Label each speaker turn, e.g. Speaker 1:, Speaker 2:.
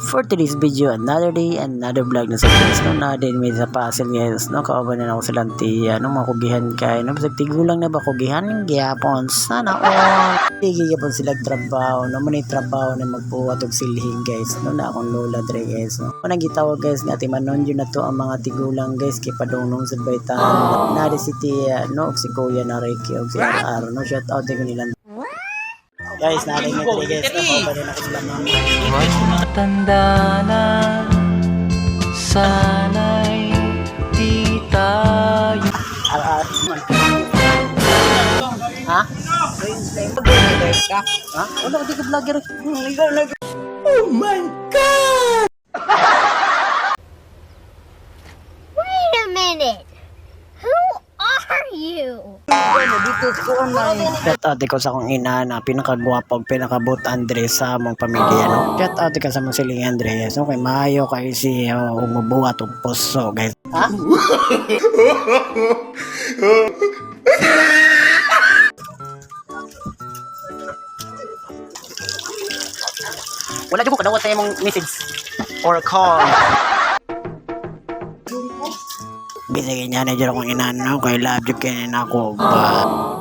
Speaker 1: For today's video, another day, another vlog na sa guys, no, na din may sa puzzle guys, no, kauban na ako sa lantiya, no, makugihan kayo, no, basag tigulang na ba kugihan, gyapon, sana all, tigigapon sila trabaho, no, manay trabaho na magbuhat og silhing guys, no, na akong lola dre guys, no, unang gitawag guys, nga timanon yun na to ang mga tigulang guys, kay padunong sa baitan, na si Tia, no, og si Kuya na Ricky, og si Ar, no, shout out din ko nilang. Guys, natin na guys, nakauban din ako sila mga.
Speaker 2: Matanda na, sana'y di tayo.
Speaker 1: Ha? Vlogger ka? Ha? Wala, hindi ka vlogger. Oh my God!
Speaker 3: Wait a minute! Who are you?
Speaker 1: Shout out ko sa akong ina na pinakagwapog, pinakabot Andre sa among pamilya, no? Shout out ka sa mga siling Andres, no? Kay maayo kayo si umubuhat og puso, guys. Ha? Wala dyan ko kadawat sa imong message or call. Bisagin niya na dyan akong inanaw kay love you kayo na ako ba?